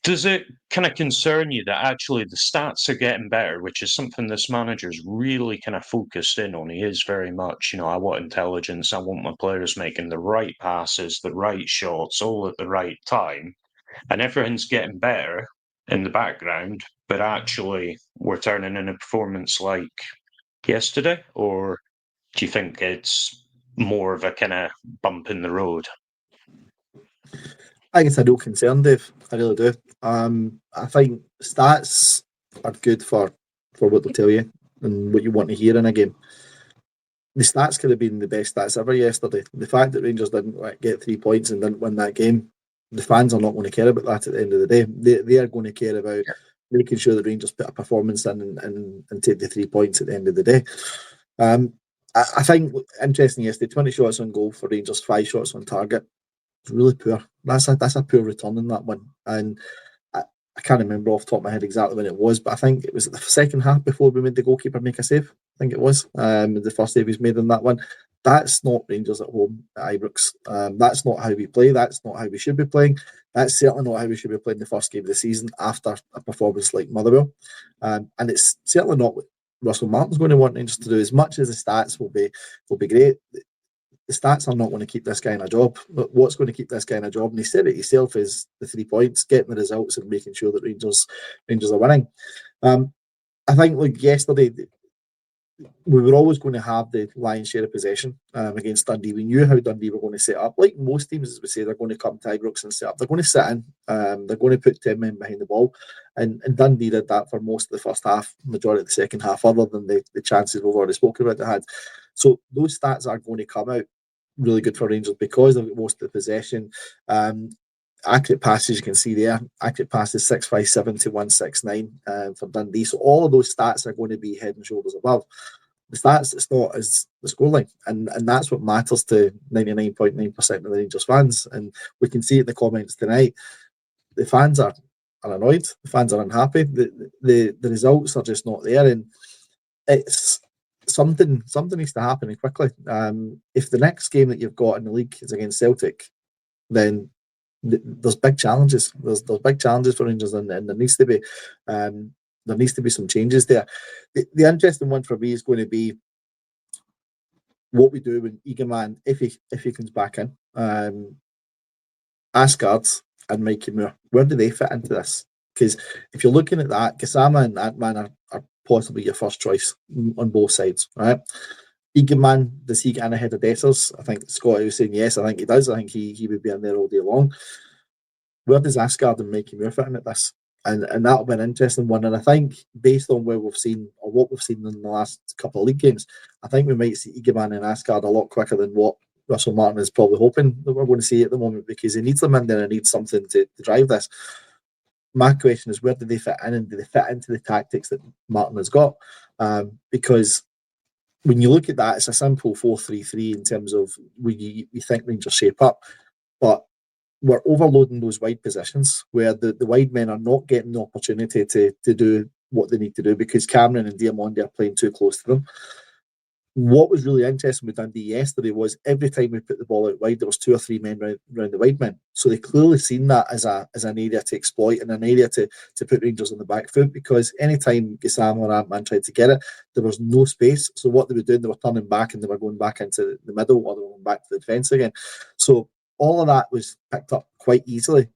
does it kind of concern you that actually the stats are getting better, which is something this manager's really kind of focused in on? He is very much, I want intelligence. I want my players making the right passes, the right shots, all at the right time. And everything's getting better in the background, but actually we're turning in a performance like yesterday? Or do you think it's more of a kind of bump in the road? I think it's a real concern, Dave. I really do. I think stats are good for what they'll tell you and what you want to hear in a game. The stats could have been the best stats ever yesterday. The fact that Rangers didn't get 3 points and didn't win that game, the fans are not going to care about that at the end of the day. They are going to care about making sure that Rangers put a performance in and take the 3 points at the end of the day. I think, interesting yesterday, 20 shots on goal for Rangers, 5 shots on target. It's really poor. That's a poor return in that one. And I can't remember off the top of my head exactly when it was, but I think it was the second half before we made the goalkeeper make a save. I think it was the first save he's made in that one. That's not Rangers at home at Ibrox. That's not how we play. That's not how we should be playing. That's certainly not how we should be playing the first game of the season after a performance like Motherwell. And it's certainly not what Russell Martin's going to want Rangers to do. As much as the stats will be great, the stats are not going to keep this guy in a job. But what's going to keep this guy in a job, and he said it himself, is the 3 points, getting the results and making sure that Rangers are winning. I think, like yesterday, we were always going to have the lion's share of possession against Dundee. We knew how Dundee were going to set up. Like most teams, as we say, they're going to come to Ibrox and set up. They're going to sit in. They're going to put 10 men behind the ball. And Dundee did that for most of the first half, majority of the second half, other than the chances we've already spoken about they had. So those stats are going to come out really good for Rangers because they've got most of the possession. Accurate passes, you can see there. Accurate passes 657 to 169 for Dundee. So all of those stats are going to be head and shoulders above. The stats, it's not as the scoreline. And that's what matters to 99.9% of the Rangers fans. And we can see it in the comments tonight. The fans are annoyed. The fans are unhappy. The results are just not there. And it's something needs to happen quickly. If the next game that you've got in the league is against Celtic, then there's big challenges. There's big challenges for Rangers, and there needs to be some changes there. The interesting one for me is going to be what we do when Eagleman, if he comes back in, Asgard and Mikey Moore. Where do they fit into this? Because if you're looking at that, Gassama and Ant-Man are possibly your first choice on both sides, right? Eagleman, does he get in ahead of Dessers? I think Scotty was saying yes. I think he does. I think he would be in there all day long. Where does Asgard and Mikey Moore fit in at this? And that'll be an interesting one. And I think based on where we've seen or what we've seen in the last couple of league games, I think we might see Eagleman and Asgard a lot quicker than what Russell Martin is probably hoping that we're going to see at the moment, because he needs them in there and needs something to drive this. My question is, where do they fit in, and do they fit into the tactics that Martin has got? Because when you look at that, it's a simple 4-3-3 in terms of we think Rangers shape up, but we're overloading those wide positions where the wide men are not getting the opportunity to do what they need to do because Cameron and Diamondi are playing too close to them. What was really interesting with Dundee yesterday was every time we put the ball out wide, there was 2 or 3 men around the wide men. So they clearly seen that as an area to exploit and an area to put Rangers on the back foot, because anytime Gassama or Ant-Man tried to get it, there was no space. So what they were doing, they were turning back and they were going back into the middle, or they were going back to the defence again. So all of that was picked up quite easily.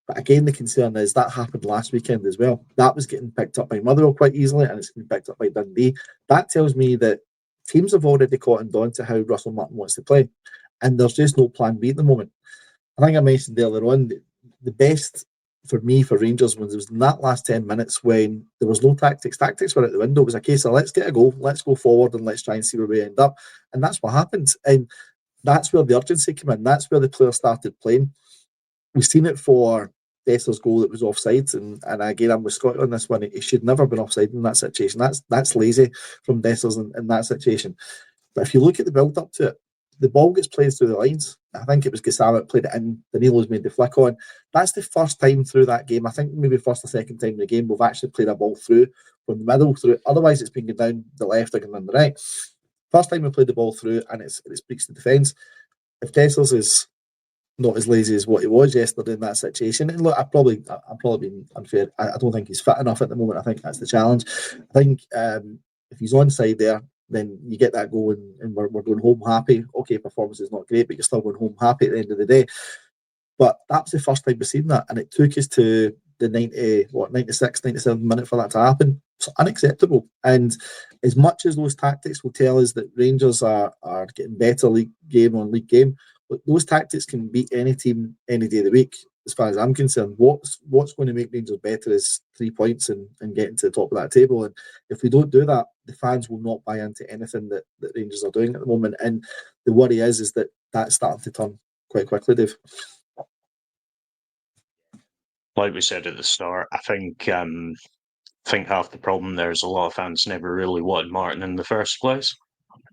But again, the concern is that happened last weekend as well. That was getting picked up by Motherwell quite easily, and it's getting picked up by Dundee. That tells me that teams have already cottoned on to how Russell Martin wants to play, and there's just no plan B at the moment. I think I mentioned earlier on, the best for me for Rangers was in that last 10 minutes when there was no tactics. Tactics were out the window. It was a case of let's get a goal, let's go forward and let's try and see where we end up. And that's what happened. And that's where the urgency came in. That's where the players started playing. We've seen it for Dessler's goal that was offside. And again, I'm with Scotty on this one. It should never have been offside in that situation. That's lazy from Dessler's in that situation. But if you look at the build up to it, the ball gets played through the lines. I think it was Gassama that played it in. Danilo's made the flick on. That's the first time through that game. I think maybe first or second time in the game we've actually played a ball through from the middle through. Otherwise, it's been going down the left or going down the right. First time we played the ball through, and it breaks the defence. If Dessler's is not as lazy as what he was yesterday in that situation, and look, I'm probably being unfair. I don't think he's fit enough at the moment. I think that's the challenge. I think if he's onside there, then you get that goal and we're going home happy. Okay, performance is not great, but you're still going home happy at the end of the day. But that was the first time we've seen that, and it took us to the 96, 97 minute for that to happen. It's unacceptable. And as much as those tactics will tell us that Rangers are getting better league game on league game, but those tactics can beat any team any day of the week. As far as I'm concerned, what's going to make Rangers better is 3 points and getting to the top of that table. And if we don't do that, the fans will not buy into anything that Rangers are doing at the moment. And the worry is that that's starting to turn quite quickly, Dave. Like we said at the start, I think half the problem there is a lot of fans never really wanted Martin in the first place.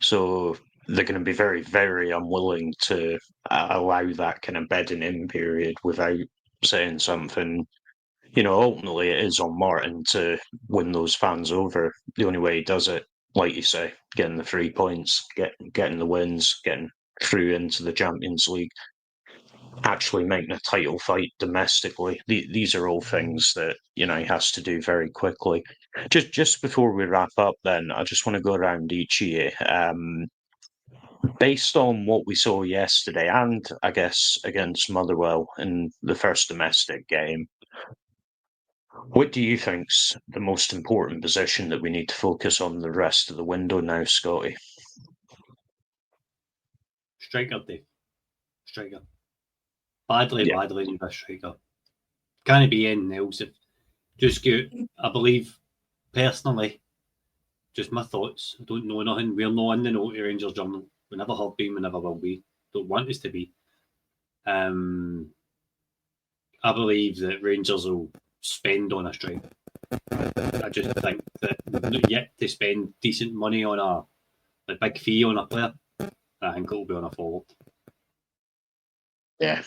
So they're going to be very, very unwilling to allow that kind of bedding in period without saying something. You know, ultimately it is on Martin to win those fans over. The only way he does it, like you say, getting the 3 points, getting the wins, getting through into the Champions League, actually making a title fight domestically. These are all things that, you know, he has to do very quickly. Just before we wrap up then, I just want to go around each year. Based on what we saw yesterday and, I guess, against Motherwell in the first domestic game, what do you think's the most important position that we need to focus on the rest of the window now, Scotty? Striker, Dave. Striker. Badly need a striker. Can't be anything else. Just go, I believe, personally, just my thoughts. I don't know nothing. We're not in the Naughty Rangers Journal. We never have been, we never will be. Don't want us to be. I believe that Rangers will spend on a striker. I just think that we've not yet to spend decent money on a big fee on a player. I think it'll be on a forward. Yeah,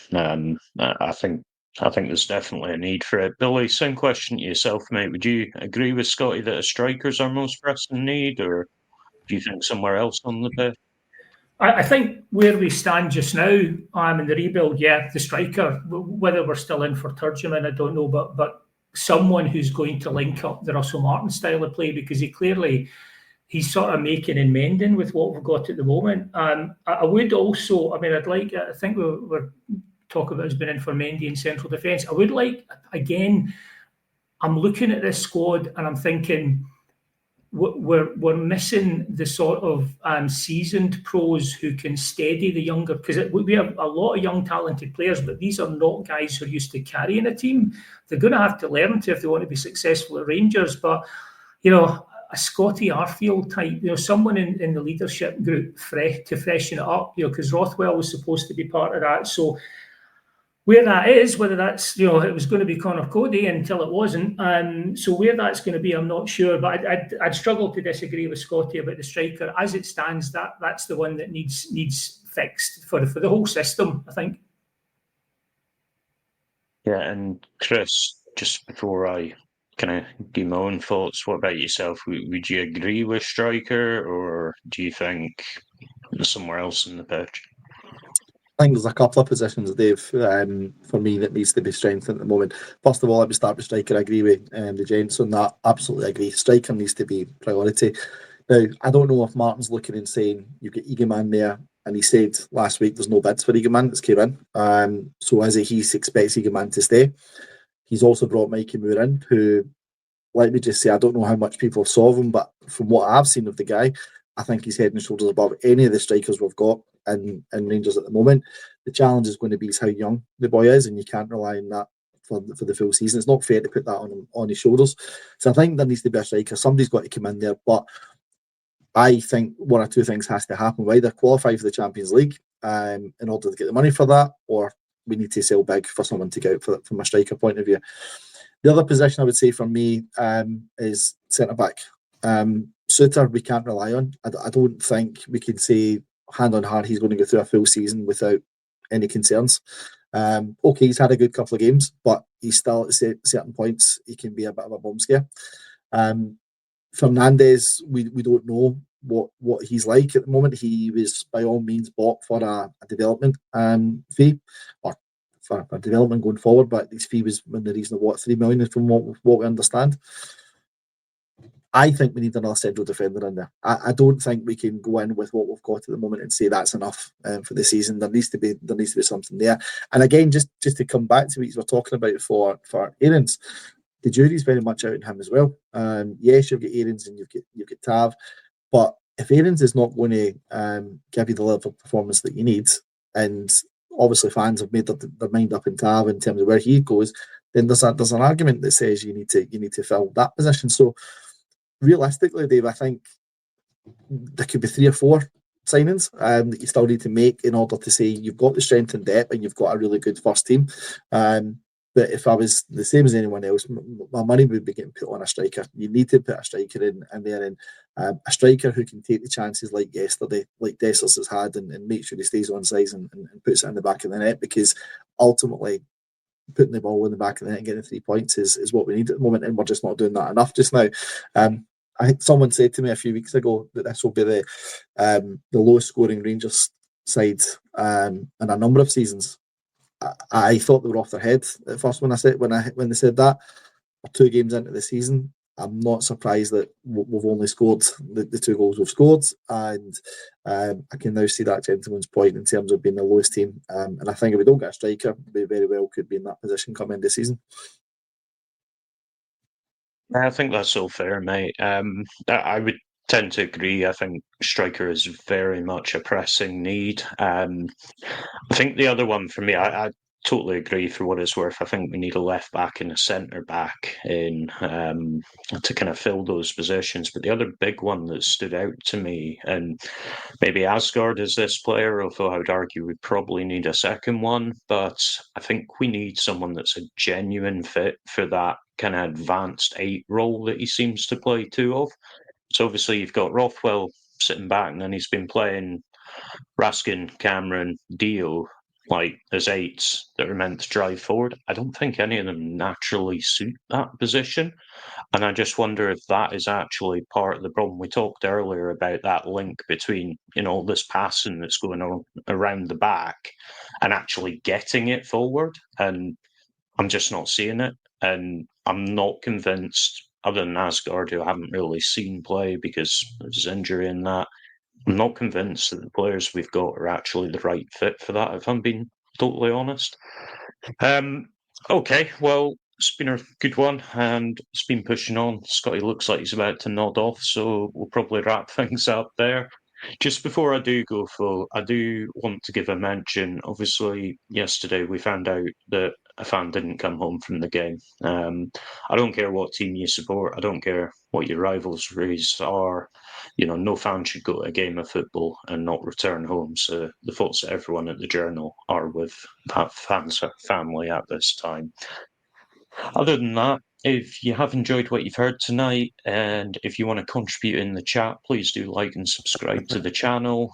I think there's definitely a need for it. Billy, same question to yourself, mate. Would you agree with Scotty that a striker's our most pressing need, or do you think somewhere else on the pitch? I think where we stand just now, in the rebuild, the striker, whether we're still in for Turgeman, I don't know, but someone who's going to link up the Russell Martin style of play, because he's sort of making and mending with what we've got at the moment. I would also, I think we're talking about us being in for Mendy in central defence. I would like, again, I'm looking at this squad and I'm thinking, we're missing the sort of seasoned pros who can steady the younger, because we have a lot of young talented players, but these are not guys who are used to carrying a team. They're going to have to learn to if they want to be successful at Rangers. But, you know, a Scotty Arfield type, you know, someone in the leadership group to freshen it up, you know, because Rothwell was supposed to be part of that. So where that is, whether that's, you know, it was going to be Connor Cody until it wasn't. So where that's going to be, I'm not sure. But I'd struggle to disagree with Scotty about the striker. As it stands, that's the one that needs fixed for the whole system, I think. Yeah, and Chris, just before I kind of give my own thoughts, what about yourself? Would you agree with striker, or do you think there's somewhere else in the pitch? I think there's a couple of positions, Dave, for me that needs to be strengthened at the moment. First of all, I would start with striker. I agree with the gents on that. Absolutely agree. Striker needs to be priority. Now, I don't know if Martin's looking and saying, you've got Eagleman there, and he said last week there's no bids for Eagleman that's came in. So as he expects Eagleman to stay. He's also brought Mikey Moore in, who, let me just say, I don't know how much people saw of him, but from what I've seen of the guy, I think he's head and shoulders above any of the strikers we've got in Rangers at the moment. The challenge is going to be how young the boy is, and you can't rely on that for the full season. It's not fair to put that on his shoulders. So I think there needs to be a striker. Somebody's got to come in there. But I think one or two things has to happen. We either qualify for the Champions League in order to get the money for that, or we need to sell big for someone to go out from a striker point of view. The other position I would say for me is centre-back. Suter, we can't rely on. I don't think we can say hand on heart he's going to go through a full season without any concerns. Okay, he's had a good couple of games, but he's still at certain points he can be a bit of a bomb scare. Fernandes, we don't know what he's like at the moment. He was by all means bought for a development fee, or for a development going forward, but his fee was in the region of 3 million from what we understand. I think we need another central defender in there. I don't think we can go in with what we've got at the moment and say that's enough for the season. There needs to be something there. And again, just to come back to what you were talking about for Aarons, the jury's very much out on him as well. Yes, you've got Aarons and you've got Tav, but if Aarons is not going to give you the level of performance that you need, and obviously fans have made their mind up in Tav in terms of where he goes, then there's an argument that says you need to fill that position. So realistically, Dave, I think there could be 3 or 4 signings that you still need to make in order to say you've got the strength and depth and you've got a really good first team. But if I was the same as anyone else, my money would be getting put on a striker. You need to put a striker in there, and a striker who can take the chances like yesterday, like Dessers has had, and make sure he stays on size and puts it in the back of the net, because ultimately putting the ball in the back of the net and getting 3 points is what we need at the moment, and we're just not doing that enough just now. I think someone said to me a few weeks ago that this will be the lowest scoring Rangers side in a number of seasons. I thought they were off their head at first when they said that. We're 2 games into the season. I'm not surprised that we've only scored the 2 goals we've scored, and I can now see that gentleman's point in terms of being the lowest team. And I think if we don't get a striker, we very well could be in that position coming this season. I think that's all fair, mate. I would tend to agree. I think striker is very much a pressing need. I think the other one for me, I totally agree for what it's worth. I think we need a left back and a centre back in to kind of fill those positions. But the other big one that stood out to me, and maybe Asgard is this player, although I would argue we probably need a second one. But I think we need someone that's a genuine fit for that kind of advanced 8 role that he seems to play 2 of. So obviously you've got Rothwell sitting back, and then he's been playing Raskin, Cameron, Dio, like as 8s that are meant to drive forward. I don't think any of them naturally suit that position. And I just wonder if that is actually part of the problem. We talked earlier about that link between, this passing that's going on around the back and actually getting it forward. And I'm just not seeing it. And I'm not convinced, other than Asgard, who I haven't really seen play because of his injury and that, I'm not convinced that the players we've got are actually the right fit for that, if I'm being totally honest. Okay, well, it's been a good one, and it's been pushing on. Scotty looks like he's about to nod off, so we'll probably wrap things up there. Just before I do go, Phil, I do want to give a mention. Obviously, yesterday we found out that a fan didn't come home from the game. I don't care what team you support. I don't care what your rivalries are. No fan should go to a game of football and not return home. So the thoughts that everyone at the Journal are with that fan's family at this time. Other than that, if you have enjoyed what you've heard tonight, and if you want to contribute in the chat, please do like and subscribe to the channel.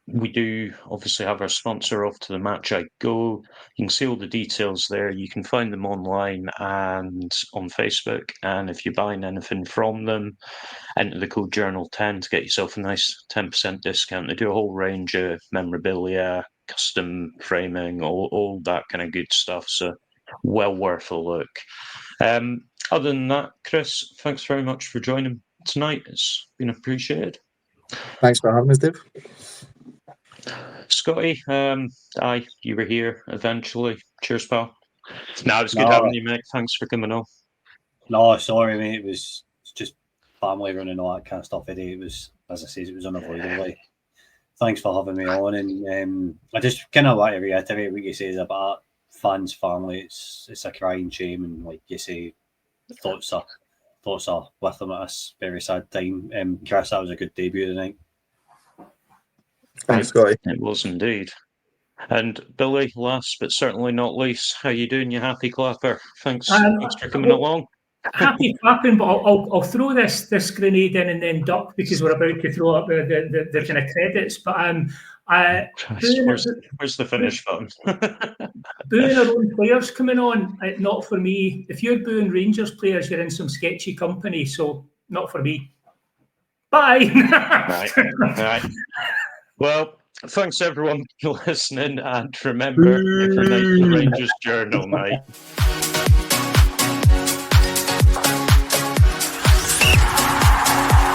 We do obviously have our sponsor Off to the Match I Go. You can see all the details there. You can find them online and on Facebook. And if you're buying anything from them, enter the code Journal10 to get yourself a nice 10% discount. They do a whole range of memorabilia, custom framing, all that kind of good stuff. So well worth a look. Other than that, Chris, thanks very much for joining tonight. It's been appreciated. Thanks for having us, Dave. Scotty, you were here eventually. Cheers, pal. No, it was good having you, mate. Thanks for coming on. No, sorry, mate. It was just family running all that kind of stuff. It was, as I said, it was unavoidable. thanks for having me on. And I just kind of want to reiterate what you say about fans, family. It's a crying shame, and like you say, thoughts are with them at this very sad time. Chris, that was a good debut tonight. Thanks, Scotty. It was indeed. And Billy, last but certainly not least, how you doing, you happy clapper? Thanks for coming along. Happy clapping, but I'll throw this grenade in and then duck because we're about to throw up the kind of credits. But where's the finish button? booing our own players coming on, not for me. If you're booing Rangers players, you're in some sketchy company, so not for me. Bye. Right. Well, thanks everyone for listening, and remember, every night the Rangers Journal night.